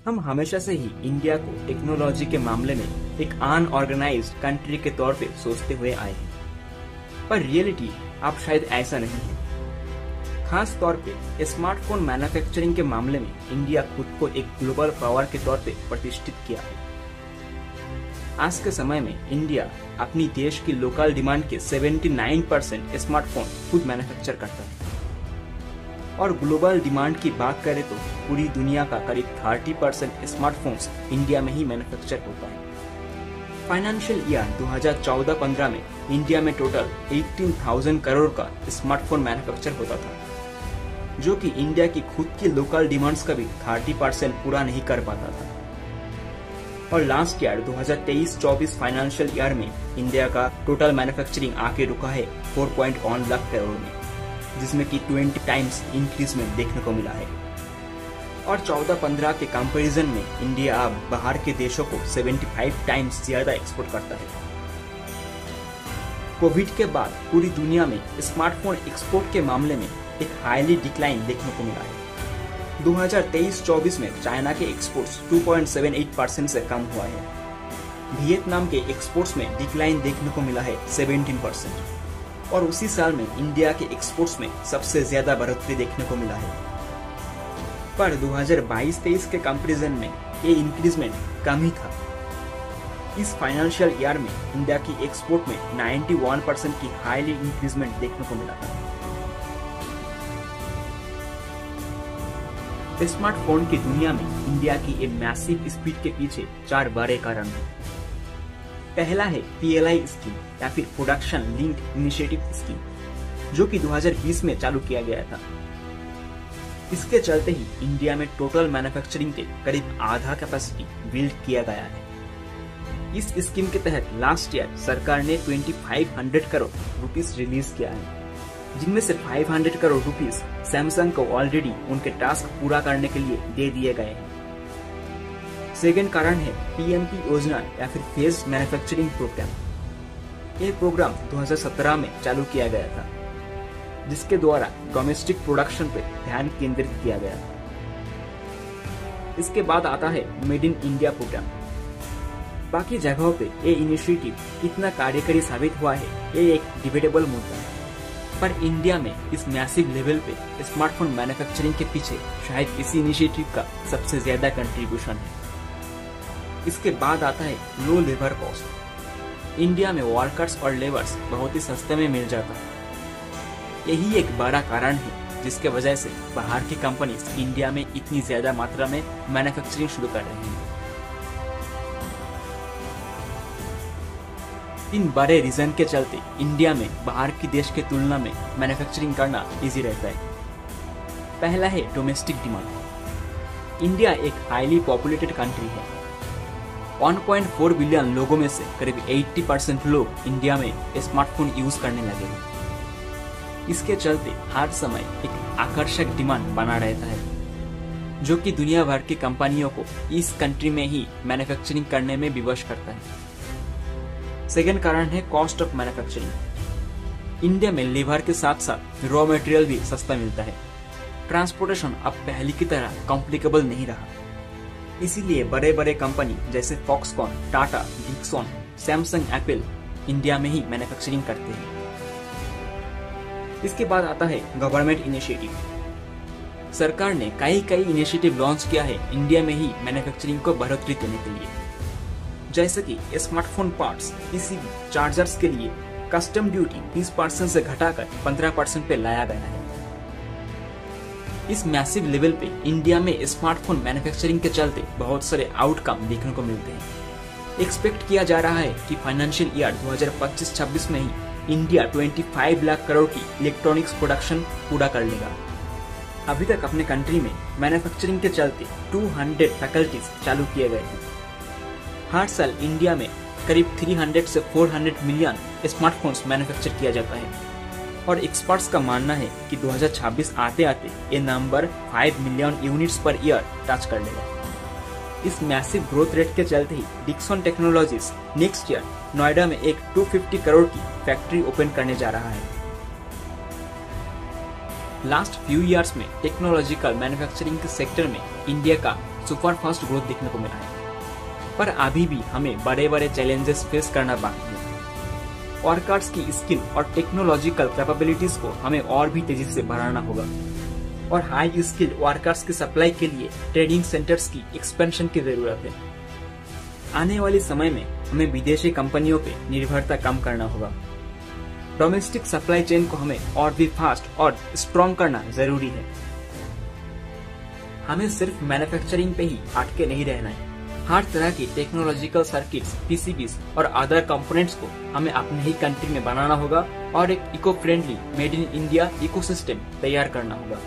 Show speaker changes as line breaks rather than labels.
हम हमेशा से ही इंडिया को टेक्नोलॉजी के मामले में एक अनऑर्गेनाइज्ड कंट्री के तौर पे सोचते हुए आए हैं, पर रियलिटी अब शायद ऐसा नहीं है। खास तौर पे स्मार्टफोन मैन्युफैक्चरिंग के मामले में इंडिया खुद को एक ग्लोबल पावर के तौर पे प्रतिष्ठित किया है। आज के समय में इंडिया अपनी देश की लोकल डिमांड के 79% स्मार्टफोन खुद मैन्युफैक्चर करता है और ग्लोबल डिमांड की बात करें तो पूरी दुनिया का करीब 30% स्मार्टफोन्स इंडिया में ही मैन्युफैक्चर होता है। फाइनेंशियल ईयर 2014-15 में इंडिया में टोटल 18,000 करोड़ का स्मार्टफोन मैन्युफैक्चर होता था, जो कि इंडिया की खुद की लोकल डिमांड्स का भी 30% पूरा नहीं कर पाता था। और लास्ट ईयर 2023-24 फाइनेंशियल ईयर में इंडिया का टोटल मैन्युफैक्चरिंग आके रुका है 4.1 लाख करोड़ में, जिसमें कि 20 टाइम्स इंक्रीजमेंट देखने को मिला है। और 14-15 के कंपैरिजन में इंडिया अब बाहर के देशों को 75 टाइम्स ज्यादा एक्सपोर्ट करता है। कोविड के बाद पूरी दुनिया में स्मार्टफोन एक्सपोर्ट के मामले में एक हाईली डिक्लाइन देखने को मिला है। 2023-24 में चाइना के एक्सपोर्ट्स 2.78% से कम हुआ है। वियतनाम के एक्सपोर्ट्स में डिक्लाइन देखने को मिला है 17%। और उसी साल में इंडिया के एक्सपोर्ट्स में सबसे ज्यादा बढ़ोतरी देखने को मिला है। पर 2022-23 के कंपैरिजन में ये इंक्रीजमेंट कम ही था। इस फाइनेंशियल ईयर में इंडिया की एक्सपोर्ट में 91% की हाईली इंक्रीजमेंट देखने को मिला था। स्मार्टफोन की दुनिया में इंडिया की ये मैसिव स्पीड के पीछे 4 बड़े कारण हैं। पहला है PLI स्कीम या फिर प्रोडक्शन लिंक इनिशिएटिव स्कीम, जो कि 2020 में चालू किया गया था। इसके चलते ही इंडिया में टोटल मैन्युफैक्चरिंग के करीब आधा कैपेसिटी बिल्ड किया गया है। इस स्कीम के तहत लास्ट ईयर सरकार ने 2500 करोड़ रुपीस रिलीज किया है, जिनमें से 500 करोड़ रुपीस सैमसंग को ऑलरेडी उनके टास्क पूरा करने के लिए दे दिए गए हैं। सेकेंड कारण है PMP योजना या फिर फेज मैन्युफैक्चरिंग प्रोग्राम। यह प्रोग्राम 2017 में चालू किया गया था, जिसके द्वारा डोमेस्टिक प्रोडक्शन पे ध्यान केंद्रित किया गया था। इसके बाद आता है मेड इन इंडिया प्रोग्राम। बाकी जगहों पे ये इनिशिएटिव कितना कार्यकारी साबित हुआ है, ये एक डिबेटेबल मुद्दा है, पर इंडिया में इस मैसिव लेवल पे स्मार्टफोन मैन्युफैक्चरिंग के पीछे शायद इसी इनिशिएटिव का सबसे ज्यादा कंट्रीब्यूशन है। इसके बाद आता है लो लेबर कॉस्ट। इंडिया में वर्कर्स और लेबर्स बहुत ही सस्ते में मिल जाता है। यही एक बड़ा कारण है जिसके वजह से बाहर की कंपनीज इंडिया में इतनी ज्यादा मात्रा में मैन्युफैक्चरिंग शुरू कर रही हैं। इन बड़े रीजन के चलते इंडिया में बाहर की देश के तुलना में मैन्युफैक्चरिंग करना इजी रहता है। पहला है डोमेस्टिक डिमांड। इंडिया एक हाईली पॉपुलेटेड कंट्री है। 1.4 बिलियन लोगों में से करीब 80% लोग इंडिया में स्मार्टफोन यूज करने लगे हैं। इसके चलते हर समय एक आकर्षक डिमांड बना रहता है, जो कि दुनिया भर की कंपनियों को इस कंट्री में ही मैन्युफैक्चरिंग करने में विवश करता है। सेकेंड कारण है कॉस्ट ऑफ मैन्युफैक्चरिंग। इंडिया में लेबर के साथ साथ रॉ मटेरियल भी सस्ता मिलता है। ट्रांसपोर्टेशन अब पहले की तरह कॉम्प्लिकेबल नहीं रहा, इसीलिए बड़े बड़े कंपनी जैसे Foxconn, Tata, Dixon, Samsung, Apple India में ही मैन्युफैक्चरिंग करते हैं। इसके बाद आता है गवर्नमेंट इनिशिएटिव। सरकार ने कई इनिशिएटिव लॉन्च किया है इंडिया में ही मैन्युफैक्चरिंग को बढ़ोतरी देने के लिए, जैसे कि स्मार्टफोन पार्ट्स, PCB, चार्जर्स के लिए कस्टम ड्यूटी 20% से घटाकर 15% पे लाया गया है। इस मैसिव लेवल पे इंडिया में स्मार्टफोन मैन्युफैक्चरिंग के चलते बहुत सारे आउटकम देखने को मिलते हैं। एक्सपेक्ट किया जा रहा है कि फाइनेंशियल ईयर 2025-26 में ही इंडिया 25 लाख करोड़ की इलेक्ट्रॉनिक्स प्रोडक्शन पूरा कर लेगा। अभी तक अपने कंट्री में मैन्युफैक्चरिंग के चलते 200 फैकल्टीज चालू किए गए हैं। हर साल इंडिया में करीब 300 से 400 मिलियन स्मार्टफोन्स मैन्युफैक्चर किया जाता है और एक्सपर्ट्स का मानना है कि 2026 आते आते ये number 5 million units per year touch कर लेगा। इस मैसिव ग्रोथ रेट के चलते ही Dixon Technologies next year Noida में एक 250 करोड़ की फैक्ट्री ओपन करने जा रहा है। लास्ट फ्यू इयर्स में टेक्नोलॉजिकल मैन्युफैक्चरिंग के सेक्टर में इंडिया का सुपर फास्ट ग्रोथ देखने को मिला है, पर अभी भी हमें बड़े बड़े चैलेंजेस फेस करना बाकी है। वर्कर्स की स्किल और टेक्नोलॉजिकल कैपेबिलिटीज को हमें और भी तेजी से बढ़ाना होगा और हाई स्किल्ड वर्कर्स की सप्लाई के लिए ट्रेनिंग सेंटर्स की एक्सपेंशन की जरूरत है। आने वाले समय में हमें विदेशी कंपनियों पे निर्भरता कम करना होगा। डोमेस्टिक सप्लाई चेन को हमें और भी फास्ट और स्ट्रॉन्ग करना जरूरी है। हमें सिर्फ मैन्युफैक्चरिंग पे ही अटके नहीं रहना है। हर तरह की टेक्नोलॉजिकल सर्किट्स, पीसीबीज और अदर कंपोनेंट्स को हमें अपने ही कंट्री में बनाना होगा और एक eco friendly made in India ecosystem तैयार करना होगा।